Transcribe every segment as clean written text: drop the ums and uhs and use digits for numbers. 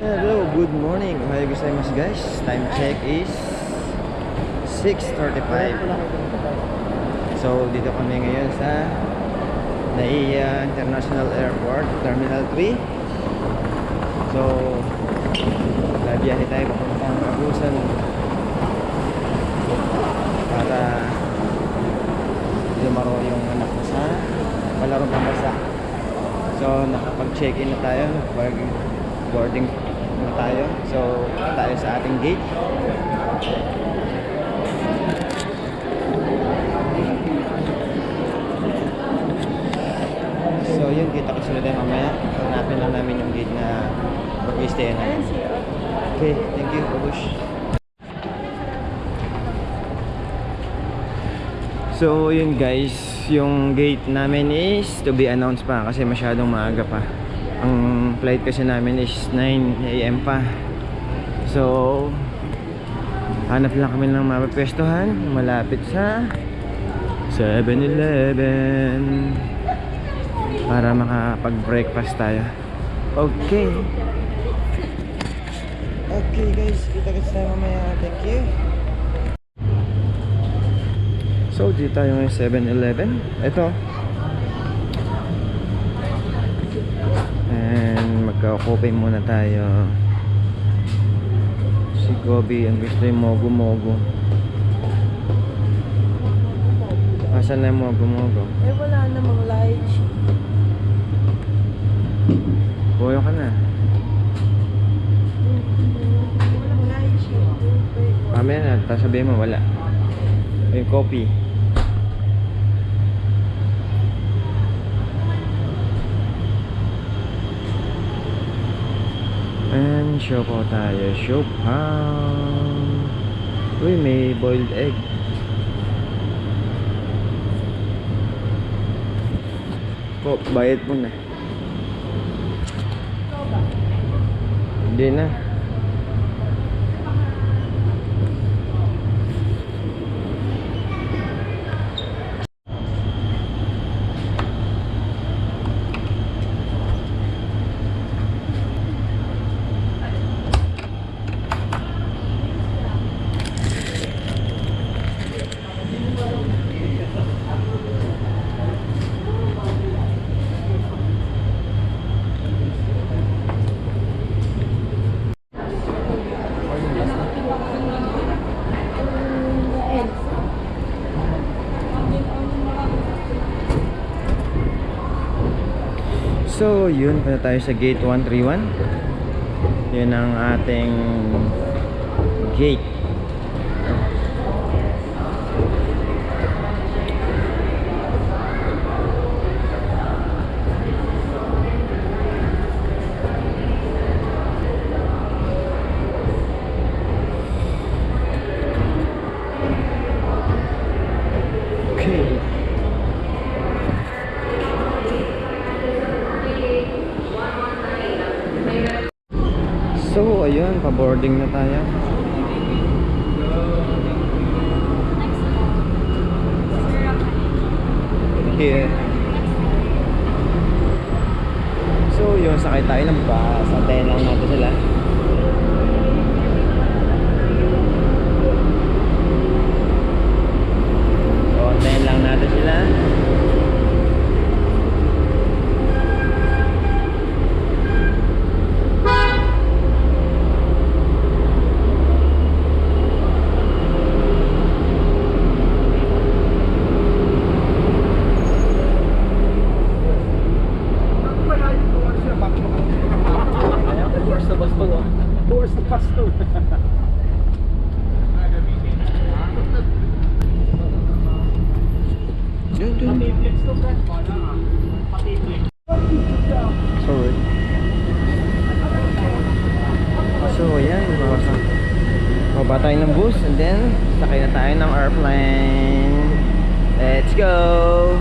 Hello, good morning. Ohayo gozaimasu guys. Time check is 6:35. So, dito kami ngayon sa Naiya International Airport, Terminal 3. So, nabiyahe tayo papuntang Agusan para lumaro yung anak ko sa palarong pambasa. So, nakapag-check-in na tayo, nakapag-boarding na tayo. So, tayo sa ating gate. So, yun, kita ko sila tayo mamaya. Hanapin lang namin yung gate na mag-stay na. Okay, thank you, Babush. So, yun guys, yung gate namin is to be announced pa kasi masyadong maaga pa. Ang flight kasi namin is 9 AM pa. So, hanap lang kami ng mapapwestuhan malapit sa 7-Eleven para makapag-breakfast tayo. Okay. Okay guys, kita-kits tayo mamaya. Thank you. So, dito tayo ngayon 7-Eleven. Ito. And magka-coffee muna tayo. Si Gobi, ang gusto yung mogo-mogo. Asan na yung mogo-mogo? Eh, wala namang lights. Buyo ka na. Walang lights. Mamaya na, tapos sabihin mo wala. Yung coffee. And show po tayo. Show pound. Uy, may boiled egg. Oh, bayad mo na. Hindi na. So, yun, punta tayo sa gate 131. Yun ang ating gate. Okay. So, ayun, pa-boarding na tayo. Here. So, yun, sakay tayo ng bus. Antayin lang natin sila. So, antayin lang natin sila. Sorry. So, ayan, baba tayo ng bus and then sakay na tayo ng airplane. Let's go!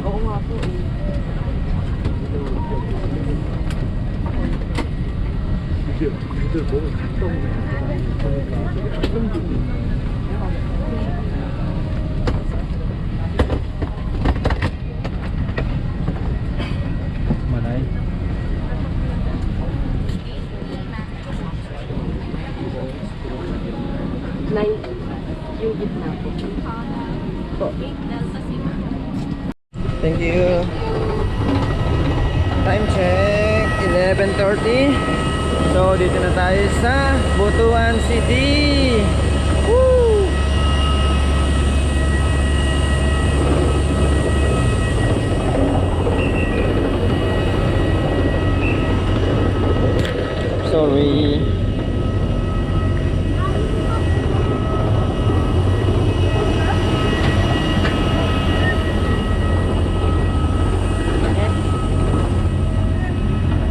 Oo nga po eh. Malay. Nine. Yung gitna po. Thank you. Time check, 11:30. So, dito na tayo sa Butuan City. Woo! Sorry.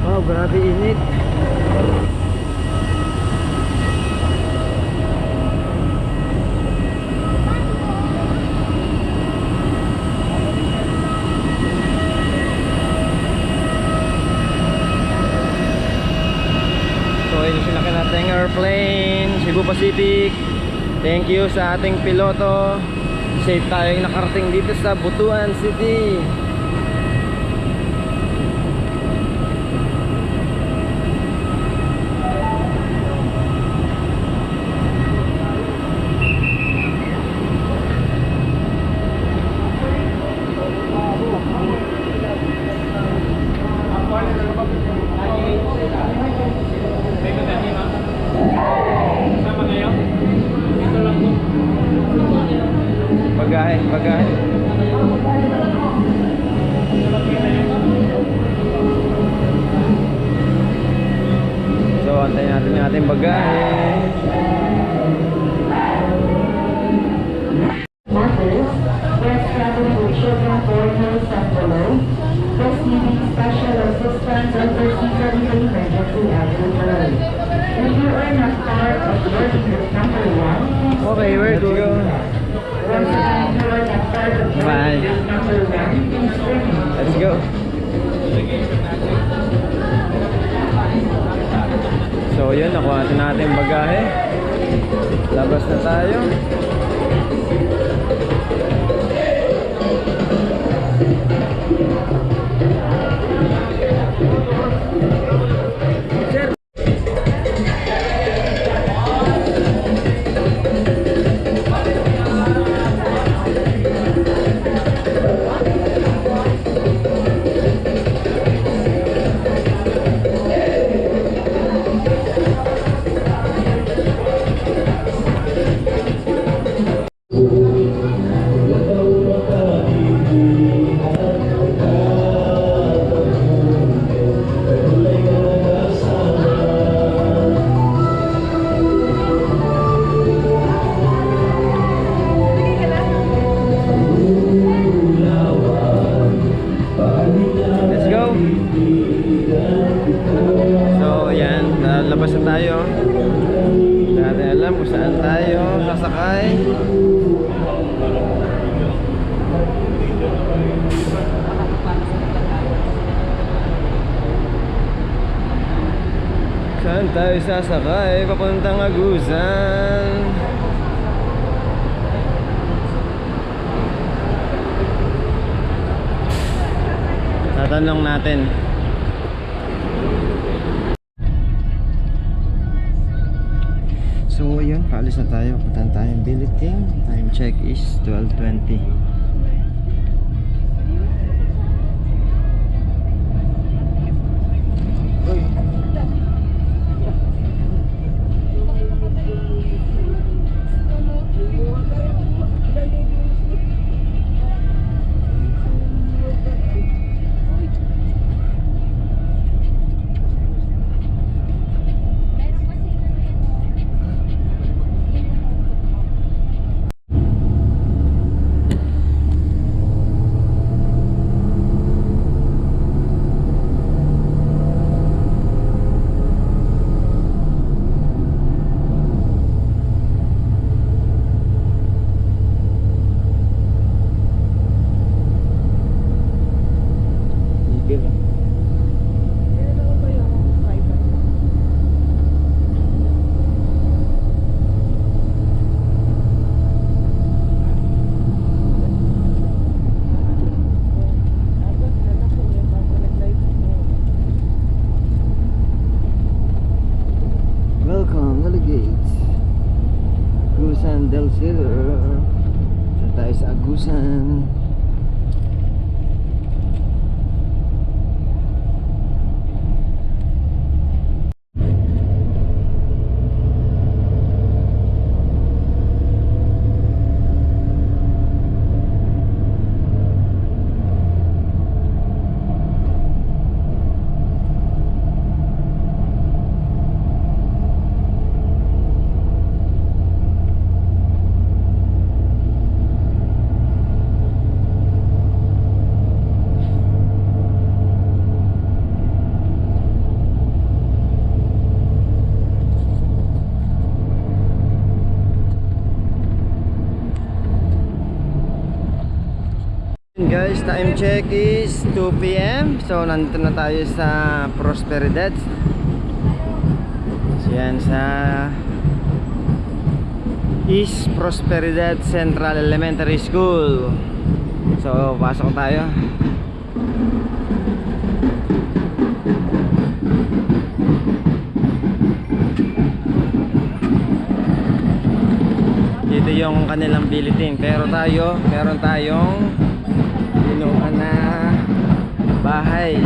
Wow, grabe init. So, yun yung sinakyan nating airplane, Cebu Pacific. Thank you sa ating piloto. Safe tayong nakarating dito sa Butuan City. Bagahe, bagahe. So, antayin natin yung ating bagahe. Mothers, breast travel for children born hills and below, receiving special assistance under seasonal emergency ambulance. If you are not part of boarding group number 1, Okay, where to go? residents who are not part of Bye. boarding group number 1, please remain. Let's go. So, yun, nakuha natin natin bagahe. Labas na tayo. Let's go. So, yan, labas na tayo. Hindi natin alam kung saan tayo sasakay. Saan tayo sasakay? Papuntang Agusan. Tatanong natin. So yun, paalis na tayo. Puntan tayong Biliting. Time check is 12:20. 1,000. Guys, time check is 2 PM. So nandito na tayo sa Prosperidad. So yan sa East Prosperidad Central Elementary School. So pasok tayo. Dito yung kanilang bulletin. Pero tayo, meron tayong inuman na bahay.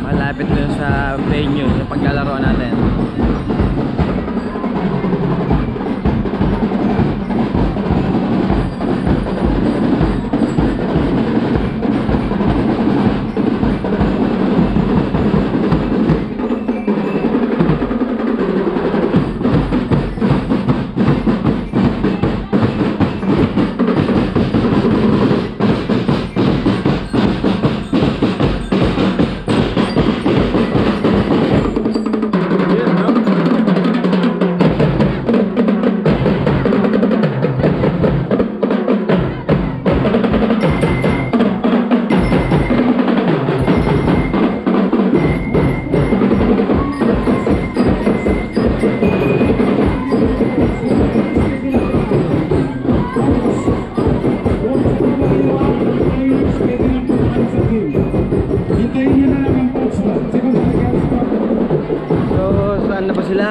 Malapit dun sa venue sa paglalaro natin. So, saan na ba sila?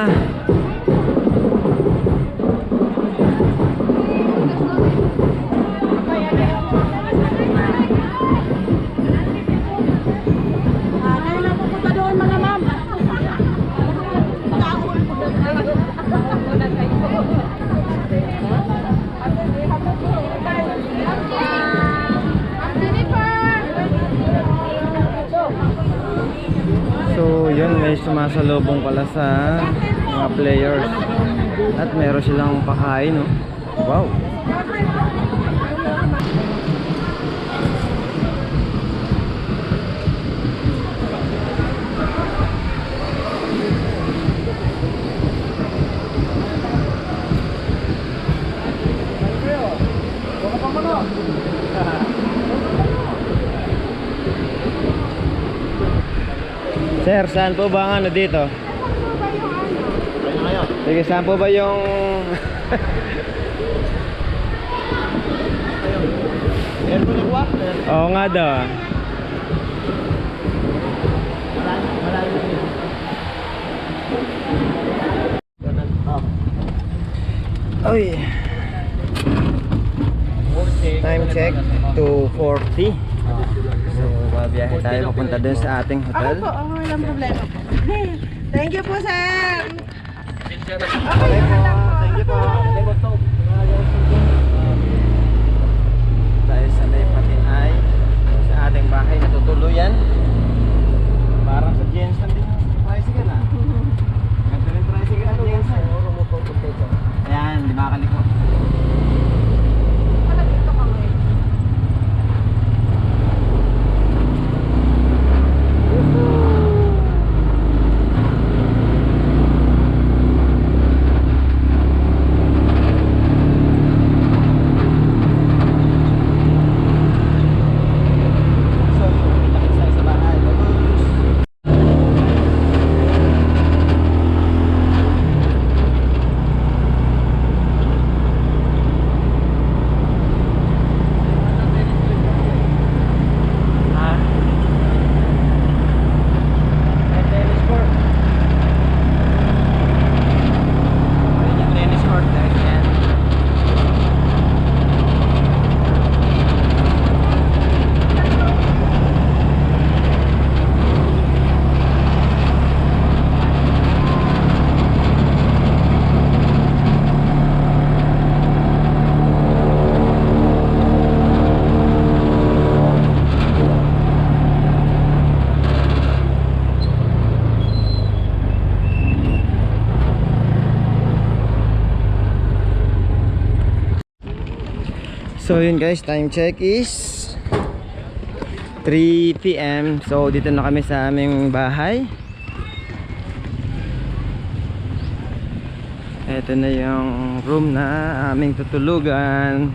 So yun, may sumasalubong pala sa mga players. At meron silang pakain, no? Wow! Sir, saan po ba ang ano dito? Sige, saan po ba yung... Oo nga daw. Oy. Time check 2:40. So, babiyahe tayo papunta dun sa ating hotel. Oo, walang problema. Thank you po, sir. Okay po, thank you po. Tayo sa may Patinay sa ating bahay na tutuluyan. Parang sa Jensen din yung tricycle, ah. Ganito rin tricycle at Jensen. Ayan, di makakalikot. So yun guys, time check is 3 PM. So dito na kami sa aming bahay. Ito na yung room na aming tutulugan.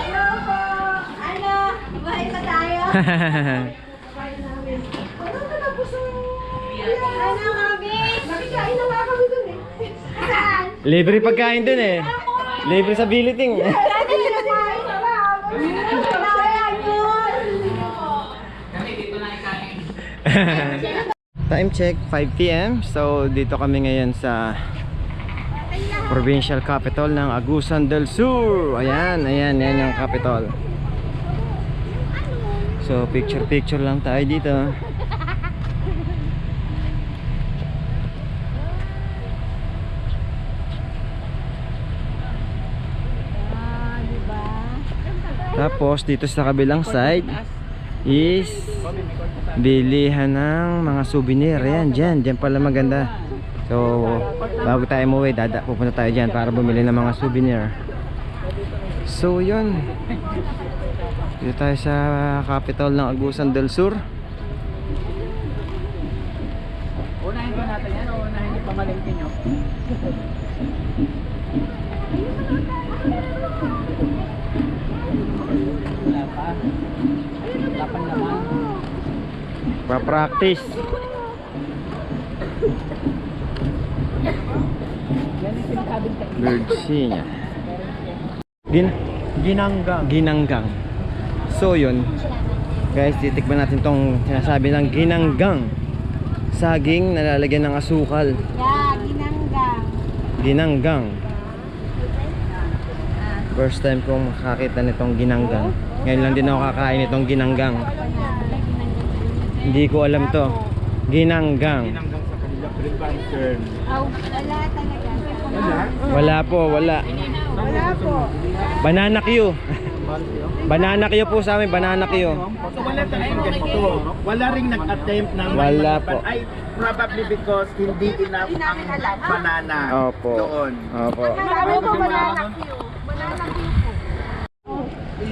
Hello po! Ano? Bahay pa tayo? Ano, Mami? Nakikain na nga kami dun eh. Saan? Libre pagkain dun eh. Libre sa billeting. Saan na kinakain na lang? Kaya yun! Time check 5 PM. So dito kami ngayon sa provincial capital ng Agusan del Sur. Ayan, ayan, yan yung capital. So picture lang tayo dito. Tapos dito sa kabilang side is bilihan ng mga souvenir. Ayan, dyan pala maganda. So bago tayo umuwi, pupunta tayo dyan para bumili ng mga souvenir. So yun, dito tayo sa capital ng Agusan del Sur. Unahin ko natin yan o unahin yung pamalingkin nyo? Wala pa. Wala pa naman. Pa-practice. Yan yung sinasabing sa inyo. Birdsie niya. Ginanggang. So yun guys, titikman natin tong sinasabi ng ginanggang. Saging na lalagyan ng asukal. Yeah, ginanggang. Ginanggang. First time kong makakita nitong ginanggang. Ngayon lang din ako kakain nitong ginanggang. Hindi ko alam to. Ginanggang. Oh, wala talaga. Wala po, wala. Wala po. Banana Q. Banana Q po sa amin, banana Q. So wala tayong ganito. Wala ring nag-attempt na Wala po. ay probably because hindi enough ang banana Opo. doon. Opo. Marami po banana Q. Banana Q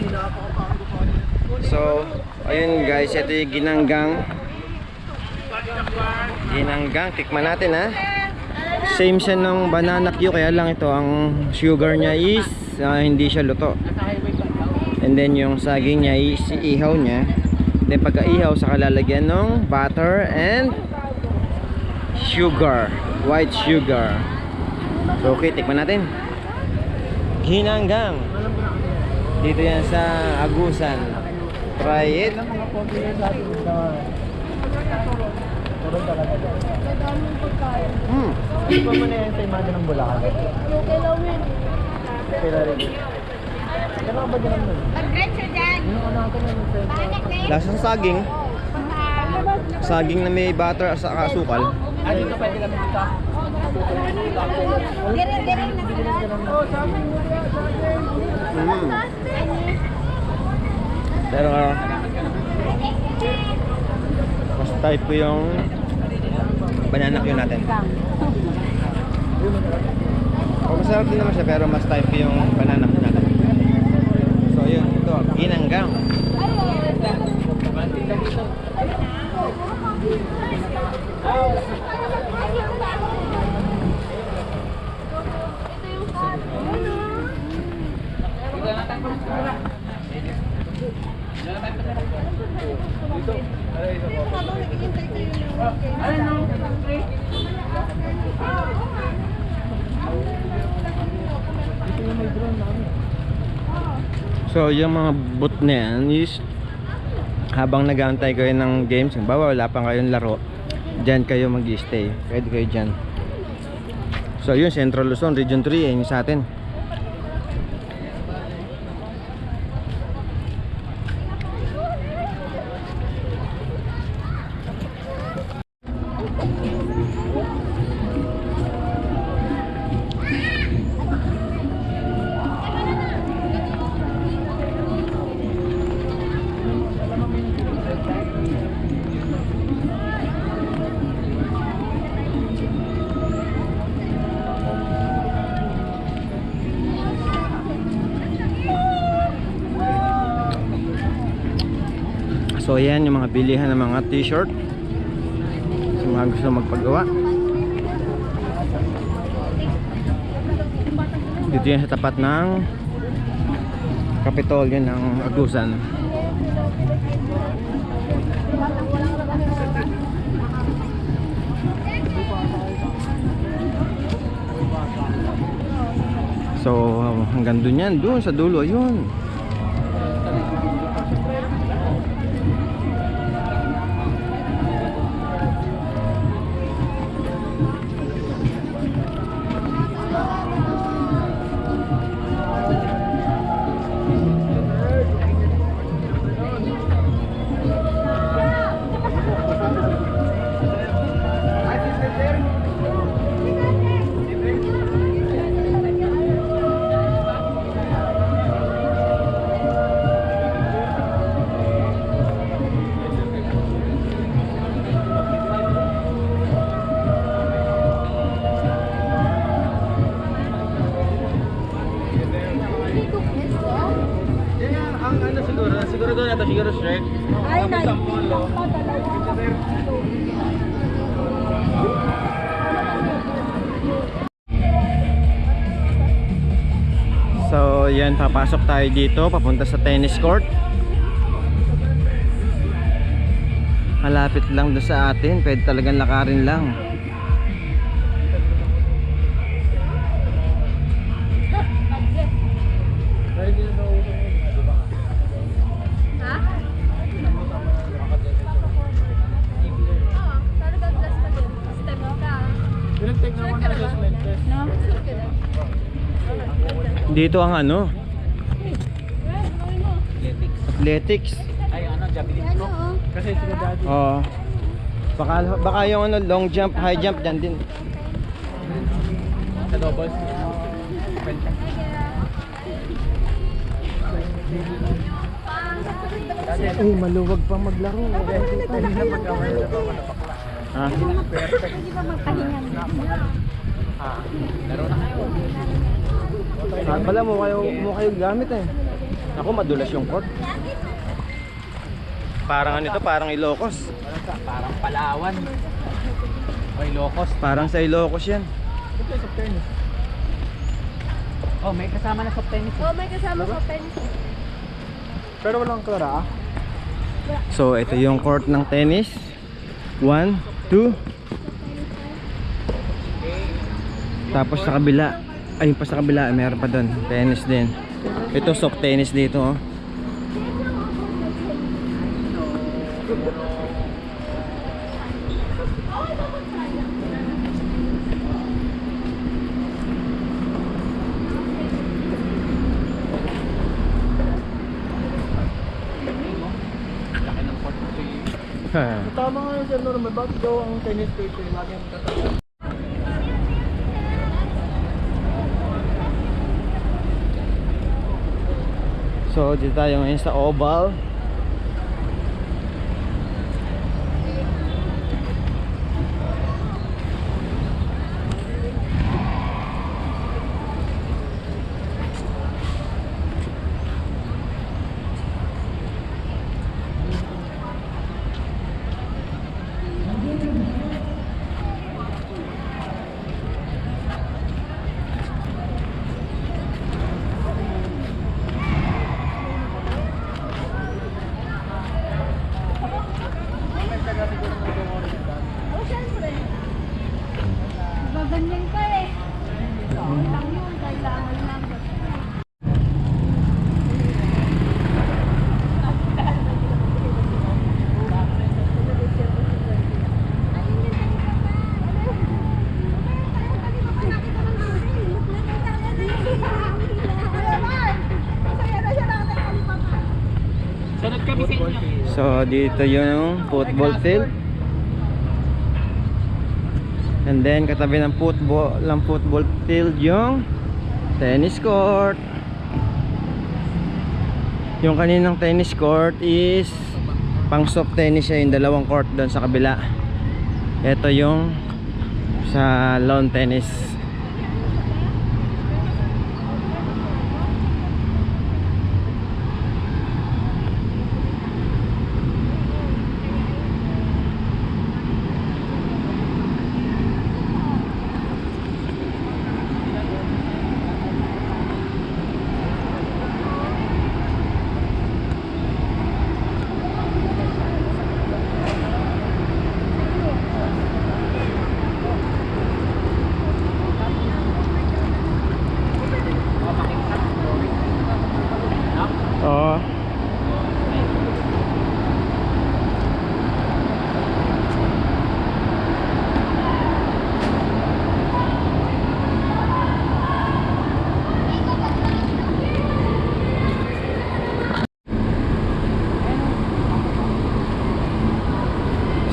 po. So, ayun guys, ito yung ginanggang. Ginanggang, tikman natin ha. Same siya ng banana Q, kaya lang ito ang sugar niya is hindi siya luto. And then yung saging niya is ihaw niya. Then pagka ihaw, saka lalagyan ng butter and sugar, white sugar. So okay, tikman natin. Ginanggang. Dito yan sa Agusan. Try it. Ito mo na yan sa imada ng Bulacan. Kaya rin. Kaya ba dyan naman? Pag-grade siya dyan. Lasa sa saging. Saging na may butter at saka asukal. Dito pwede kami dito. Dire-dire na sila. Pero mas type ko yung banana Q natin. Masarap din naman siya pero mas type ko yung banana Q natin. So yun, ito, ginanggang. So yung mga booth na yan is habang nag-aantay kayo ng games, halimbawa wala pa kayong laro, dyan kayo mag-stay, pwede kayo dyan. So yun, Central Luzon, Region 3, yun sa atin. So ayan yung mga bilihan ng mga t-shirt sa mga gusto magpagawa. Dito yan sa tapat ng Kapitolyo ng Agusan. So hanggang dun yan, dun sa dulo, yun. Siguro doon ito, siguro straight. Ay, naiinig lang pa talaga. So yan, papasok tayo dito papunta sa tennis court. Malapit lang doon sa atin, pwede talagang lakarin lang. Dito ang ano? Athletics. Ay, ano, javelin throw. Kasi sigurado. Oo. Baka yung ano, long jump, high jump dyan din. Sa doubles. Ay, maluwag pang maglaro. Ha? Laro na kayo. Bala mo kayo gamit eh. Ako madulas yung court. Parang ano ito, parang Ilocos. Parang Palawan. O Ilocos. Parang sa Ilocos yan. Oh, may kasama na soft tennis. Oh, may kasama sa pen. Pero walang klara. So ito yung court ng tennis. 1, 2. Tapos sa kabila, ayun pa sa kabila, meron pa doon. Tennis din. Ito soft tennis dito oh. Laki ng court ko eh. Tama nga yun, Sir Norman. Bakit daw ang tennis court eh? Lagi ang tatawag. So dito tayo ngayon sa oval. Oh, syempre. Gaganyan ka eh. Lang yun, kailangan lang. Sunod kami sa inyo. So dito yung football field. And then katabi ng football field yung tennis court. Yung kaninang tennis court is pang soft tennis siya, yung dalawang court doon sa kabila. Ito yung sa lawn tennis.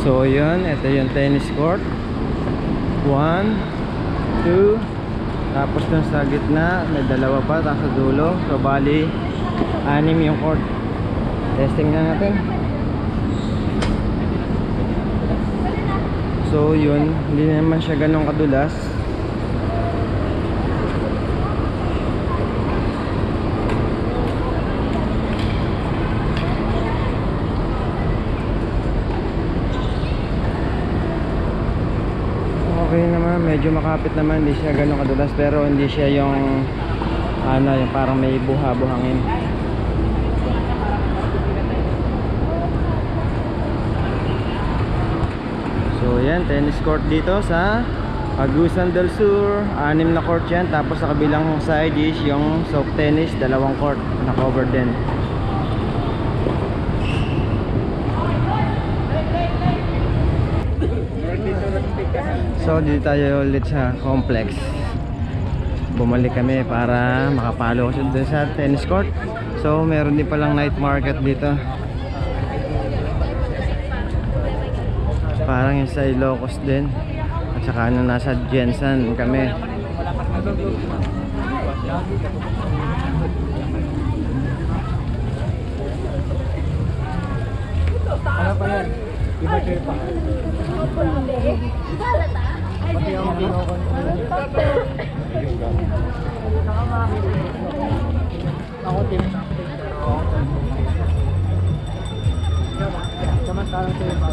So yun, ito yung tennis court. 1, 2, tapos dun sa gitna may dalawa pa, tapos sa dulo. So bali 6 yung court. Testing na natin. So yun, hindi naman siya ganun kadulas. Okay naman, medyo makapit naman, hindi siya ganun kadulas, pero hindi siya yung ano, yung parang may buha-buhangin. So yan, tennis court dito sa Agusan del Sur. 6 na court yan, tapos sa kabilang side is yung soft tennis, 2 court na cover din. So dito tayo ulit sa complex. Bumalik kami para makapalo kasi dun sa tennis court. So meron din palang night market dito. Parang yung sa Ilocos din. At saka nung nasa Jensen kami. Ano pa yan? Iba kayo pa. Pati ang ginokon. Ako team. Samantalang sa'yo pa.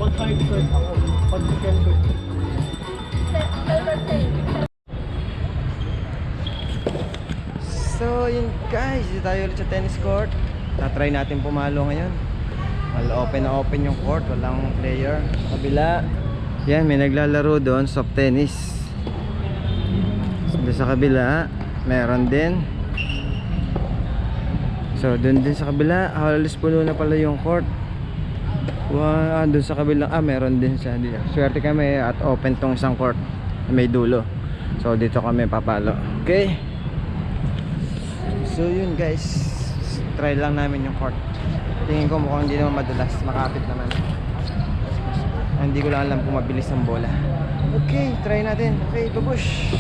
Pag 5 court ako. Pag 10 court. So yun guys, dito tayo ulit sa tennis court. Tatry natin pumalo ngayon. Open na open yung court, walang player. Kabila, yan, may naglalaro doon, soft tennis. Doon sa kabila, meron din. So doon din sa kabila, halos puno na pala yung court. Doon sa kabila, meron din siya. Swerte kami at open tong isang court, may dulo. So dito kami papalo. Okay. So yun guys, try lang namin yung court. Tingin ko mukhang hindi naman madulas, makapit naman. Hindi ko lang alam kung mabilis ang bola. Okay, try natin. Okay, push.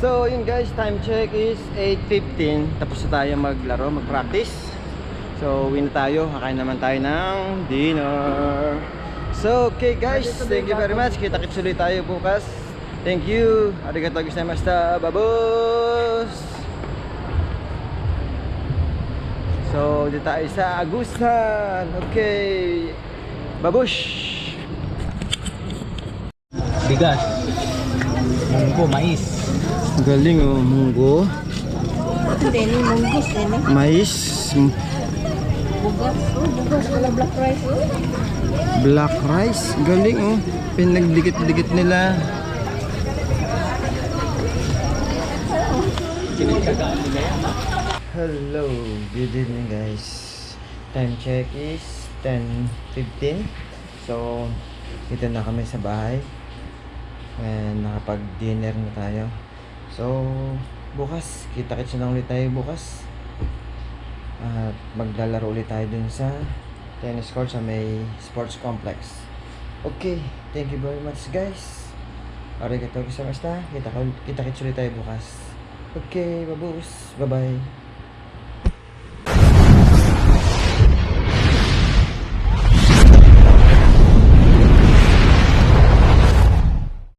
So yun guys, time check is 8:15. Tapos na tayo maglaro, mag-practice. So uwi na tayo, kakain naman tayo ng dinner. So okay guys, thank you very much. Kita-kits ulit tayo bukas. Thank you. Arigatou gozaimashita. Babos. So dito tayo sa Agusan. Okay. Babush. Bigas. Munggo, mais. Galing oh, munggo. Deni, munggis, deni. Mais. Bugas. Oh, bugas. Wala black rice. Oh. Black rice. Galing oh. Pinagdikit-dikit nila. Hello, good evening guys. Time check is 10:15. So, dito na kami sa bahay. And nakapag-dinner na tayo. So, bukas, kita-kits na ulit tayo bukas. At maglalaro ulit tayo dun sa tennis court sa may sports complex. Okay, thank you very much guys. Arigatou gozaimashita. Kita-kits ulit tayo bukas. Okay, babus. Bye-bye.